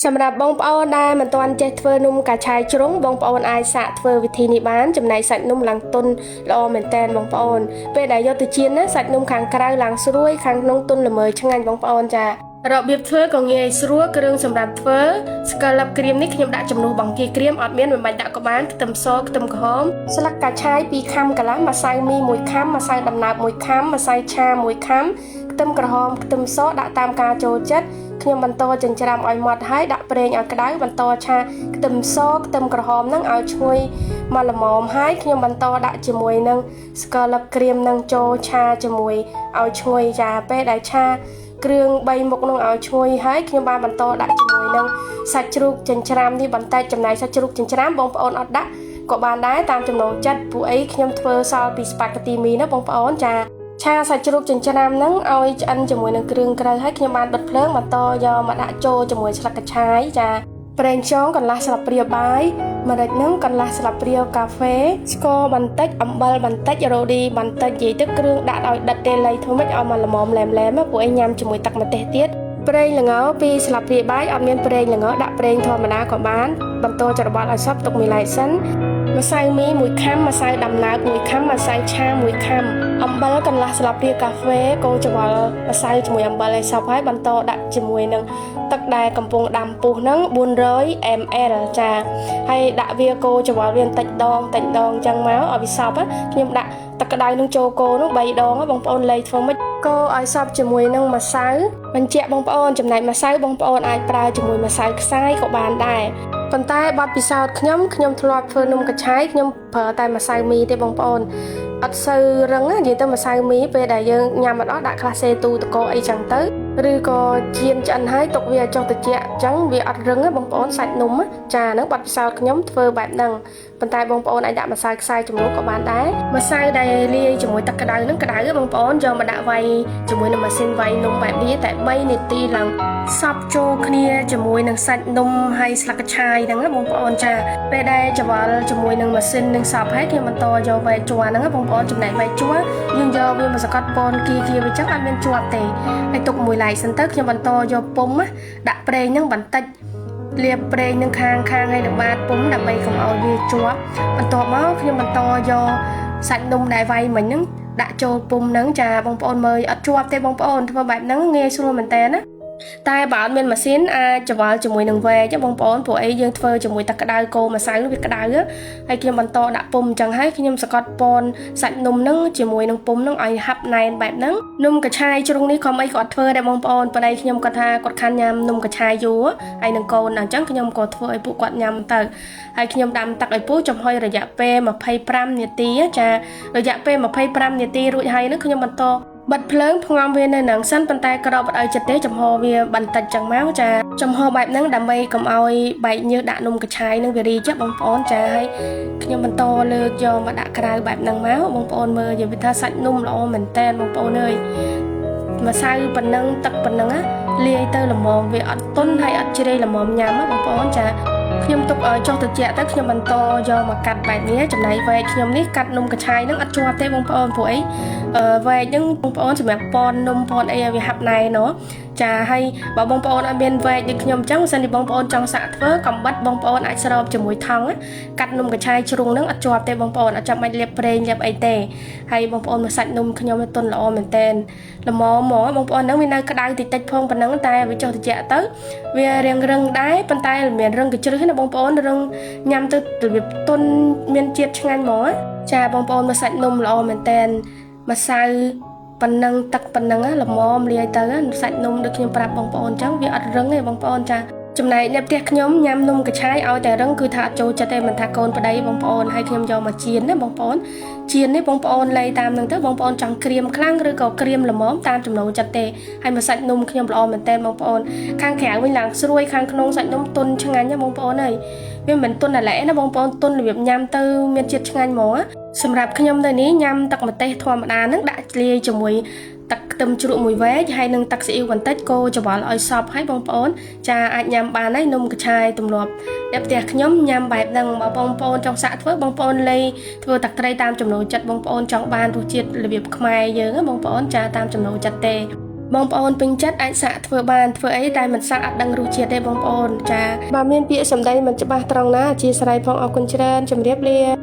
สำหรับបងប្អូនដែលមិនទាន់ចេះធ្វើនំកាឆាយជ្រុងបងប្អូនអាចសាកធ្វើវិធីនេះបានចំណែកសាច់នំឡើងទន់ល្អមែនតើបងប្អូនពេលដែលយកទៅចៀនណាសាច់នំខាងក្រៅឡើងស្រួយខាងក្នុងទន់ល្មើយឆ្ងាញ់បងប្អូនចារបៀបធ្វើក៏ងាយស្រួលគ្រឿងសម្រាប់ធ្វើស្ករលឹបក្រៀមនេះខ្ញុំដាក់ចំនួនបង្គាក្រៀមអត់មានមិនបាច់ដាក់ក៏បានខ្ទឹមសខ្ទឹមក្រហមស្លឹកកាឆាយ2ខាំកន្លះម្សៅមី1ខាំម្សៅដំណើប1ខាំម្សៅឆា1ខាំខ្ទឹមក្រហមខ្ទឹមសដាក់តាមការចូលចិត្តខ្ញុំបន្តចិញ្ច្រាំឲ្យម៉ត់ហើយដាក់ប្រេងឲ្យក្តៅបន្តឆាខ្ទឹមសខ្ទឹមក្រហមនឹងឲ្យឈ្ងុយមកល្មមហើយខ្ញុំបន្តដាក់ជាមួយនឹងស្ករលឹបក្រៀមនឹងចូលឆាជាមួយឲ្យឈ្ងុយចាពេលដែលឆាគ្រឿង3មុខនឹងឲ្យឈ្ងុយហើយខ្ញុំបានបន្តដាក់ជាមួយនឹងសាច់ជ្រូកចិញ្ច្រាំនេះបន្តិចចំណែកសាច់ជ្រូកចិញ្ច្រាំបងប្អូនអត់ដាក់ក៏បានដែរតាមចំណូលចិត្តពួកអីខ្ញុំធ្វើសល់ពីស្ប៉ាហ្គេទីមីណាបងប្អូនចាឆាសាច់ជ្រូកចិញ្ច្រាំហ្នឹងឲ្យឆ្អិនជាមួយនឹងគ្រឿងក្រៅហើយខ្ញុំបានបិទភ្លើងបន្តយកមកដាក់ចូលជាមួយស្លឹកកញ្ឆាយចាប្រេងខ្យងកន្លះស្លាបព្រាបាយម្រេចនឹងកន្លះស្លាបព្រាកាហ្វេស្ករបន្តិចអំបិលបន្តិចរ៉ូឌីបន្តិចនិយាយទៅគ្រឿងដាក់ឲ្យដិតទេលៃធ្វើម៉េចឲ្យមកល្មមឡែមពួកឯងញ៉ាំជាមួយទឹកម្ទេសទៀតប្រេងល្ង2ស្លាបព្រាបាយអត់មានប្រេងល្ងដាក់ប្រេងធម្មតាក៏បានបន្តច្របល់ឲ្យសព្វទុកមួយឡែកសិនម្សៅមី1ខាំម្សៅដំណើប1ខាំម្សៅឆា1ខាំអំបិលកន្លះស្លាបព្រាកាហ្វេកូរច្របល់ម្សៅជាមួយអំបិលឲ្យសព្វហើយបន្តដាក់ជាមួយនឹងទឹកដែលកំពុងដាំពុះហ្នឹង400 ml ចាហើយដាក់វាកូរច្របល់វាបន្តិចដងអញ្ចឹងមកឲ្យវាសព្វខ្ញុំដាក់ទឹកក្តៅនឹងចូលកូរនោះ3ដងបងប្អូនលេខធ្វើម៉េចកូរឲ្យសព្វជាមួយនឹងម្សៅបញ្ជាក់បងប្អូនចំណែកម្សៅបងប្អូនអាចប្រើជាមួយម្សៅខ្សាយក៏បានដែរប៉ុន្តែបទពិសោធន៍ខ្ញុំធ្លាប់ធ្វើនំកាឆាយខ្ញុំប្រើតែម្សៅមីទេបងប្អូនអត់សូវរឹងនិយាយទៅម្សៅមីពេលដែលយើងញ៉ាំអត់អស់ដាក់ខ្លះសេទូតកអីចឹងទៅឬក៏ចៀនឆ្អិនហើយទុកវាចុះត្រជាក់អញ្ចឹងវាអត់រឹងទេបងប្អូនសាច់នំចាហ្នឹងបទពិសោធន៍ខ្ញុំធ្វើបែបហ្នឹងប៉ុន្តែបងប្អូនអាចដាក់ម្សៅខ្សាយជំនួសក៏បានដែរម្សៅដែលលាយជាមួយទឹកក្តៅហ្នឹងក្តៅបងប្អូនយកមកដាក់វាយជាមួយនឹងម៉ាស៊ីនវាយនំបែបនេះតែ3នាទីឡើងសព្វចូលគ្នាជាមួយនឹងសាច់នំហើយស្លឹកកញ្ឆាយហ្នឹងបងប្អូនចាពេលដែលច្របល់ជាមួយនឹងម៉ាស៊ីននឹងសព្វហើយខ្ញុំបន្តយកវែកជ័រហ្នឹងបងប្អូនចំណែកវែកជ័រយើងយកវាមកសកត់ពនគីវាចឹងអត់មានជាប់ទេហើយទុកមួយឡែកសិនទៅខ្ញុំបន្តយកពុម្ពដាក់ប្រេងហ្នឹងបន្តិចលាបប្រេងនឹងខាងហើយនឹងបាតពុម្ពដើម្បីកុំឲ្យវាជាប់បន្ទាប់មកខ្ញុំបន្តយកសាច់នំដែលវាយមិញហ្នឹងដាក់ចូលពុម្ពហ្នឹងចាបងប្អូនមើលអត់ជាប់ទេបងប្អូនធ្វើបែបហ្នឹងងាយស្រួលមែនតើណាតែបើអត់មានម៉ាស៊ីនអាចច្របល់ជាមួយនឹងវែកបងប្អូនពួកអីយើងធ្វើជាមួយទឹកក្តៅកូរម្សៅវាក្តៅហើយខ្ញុំបន្តដាក់ពុម្ពអញ្ចឹងហើយខ្ញុំសកត់ពនសាច់នំហ្នឹងជាមួយនឹងពុម្ពហ្នឹងឲ្យហាប់ណែនបែបហ្នឹងនំកាឆាយជ្រុងនេះក៏មិនគាត់ធ្វើដែរបងប្អូនប្តីខ្ញុំគាត់ថាគាត់ខានញ៉ាំនំកាឆាយយូរហើយនឹងកូនអញ្ចឹងខ្ញុំក៏ធ្វើឲ្យពួកគាត់ញ៉ាំទៅហើយខ្ញុំដាំទឹកឲ្យពុះចំហុយរយៈពេល25នាទីចារយៈពេល25នាទីរួចហើយហ្នឹងខ្ញុំបន្តបិទភ្លើងផ្ងំវានៅនឹងសិនប៉ុន្តែក្រអត់ឲ្យចិត្តទេចំហវាបន្តិចចឹងមកចាចំហបែបហ្នឹងដើម្បីកុំឲ្យបែកញើសដាក់នំកាឆាយនឹងវារីចាបងប្អូនចាហើយខ្ញុំបន្តលើកយកមកដាក់ក្រៅបែបហ្នឹងមកបងប្អូនមើលនិយាយថាសាច់នំល្អមែនតើបងប្អូនអើយម្សៅប៉ុណ្ណឹងទឹកប៉ុណ្ណឹងលាយទៅល្មមវាអត់ទន់ហើយអត់ជ្រៃល្មមញ៉ាំបងប្អូនចាខ្ញុំទុកឲ្យចុះត្រជាក់ទៅខ្ញុំបន្តយកមកកាត់បែបនេះចំណែកវែកខ្ញុំនេះកាត់នំកាឆាយហ្នឹងអត់ជាប់ទេបងប្អូនព្រោះអីវែកហ្នឹងបងប្អូនសម្រាប់ប៉ននំប៉នអីឲ្យវាហាប់ណែណោះចាហើយបើបងប្អូនអត់មានវែកដូចខ្ញុំអញ្ចឹងបើសិនជាបងប្អូនចង់សាកធ្វើកំបិតបងប្អូនអាចស្របជាមួយថង់កាត់នំកាឆាយជ្រុងហ្នឹងអត់ជាប់ទេបងប្អូនអត់ចាំបាច់លាបប្រេងលាបអីទេហើយបងប្អូនមកសាច់នំខ្ញុំវាទន់ល្អមែនតើល្មមហ្មងបងប្អូនហ្នឹងវានៅក្តៅតិចផងប៉ុណ្ណឹងតែវាចុះត្រជាក់ទៅវារៀងរឹងដែរប៉ុន្តែមិនរឹងកជ្រឹះណាបងប្អូនរឹងញ៉ាំទៅរបៀបទន់មានជាតិឆ្ងាញ់ហ្មងចាបងប្អូនមកសាច់នំល្អមែនតើម្សៅប៉ុណ្ណឹងទឹកប៉ុណ្ណឹងល្មមលាយទៅសាច់នំដូចខ្ញុំប្រាប់បងប្អូនអញ្ចឹងវាអត់រឹងទេបងប្អូនចាចំណែកអ្នកផ្ទះខ្ញុំញ៉ាំនំកាឆាយឲ្យតែរឹងគឺថាអត់ចូលចិត្តទេមិនថាកូនប្តីបងប្អូនហើយខ្ញុំយកមកចៀនណាបងប្អូនចៀននេះបងប្អូនលេតាមនឹងទៅបងប្អូនចង់ក្រៀមខ្លាំងឬក៏ក្រៀមល្មមតាមចំណូលចិត្តទេហើយមកសាច់នំខ្ញុំល្អមែនតើបងប្អូនខាងក្រៅវិញឡើងស្រួយខាងក្នុងសាច់នំទន់ឆ្ងាញ់ណាបងប្អូនអើយវាមិនទន់តែឡែណាបងប្អូនទន់របៀបញ៉ាំទៅមានជាតិឆ្ងាញ់ហ្មងសម្រាប់ខ្ញុំទៅនេះញ៉ាំទឹកម្ទេសធម្មតាហ្នឹងដាក់លាយជាមួយទឹកខ្ទឹមជ្រក់មួយវែកហើយនឹងទឹកស៊ីអ៊ីវបន្តិចកូរច្របល់ឲ្យសព្វហើយបងប្អូនចាអាចញ៉ាំបានហើយនំកាឆាយទម្លាប់អ្នកផ្ទះខ្ញុំញ៉ាំបែបហ្នឹងបើបងប្អូនចង់សាកធ្វើបងប្អូនលេធ្វើទឹកត្រីតាមចំណូលចិត្តបងប្អូនចង់បានរសជាតិរបៀបខ្មែរយើងបងប្អូនចាតាមចំណូលចិត្តទេ បងប្អូនពេញចិត្តអាចសាកធ្វើបានធ្វើអីតែមិនសាកអត់ដឹងរសជាតិទេបងប្អូនចាបើមានពាក្យសម្ដីមិនច្បាស់ត្រង់ណាអធិស្ឋានផងអរគុណច្រើនជម្រាបលា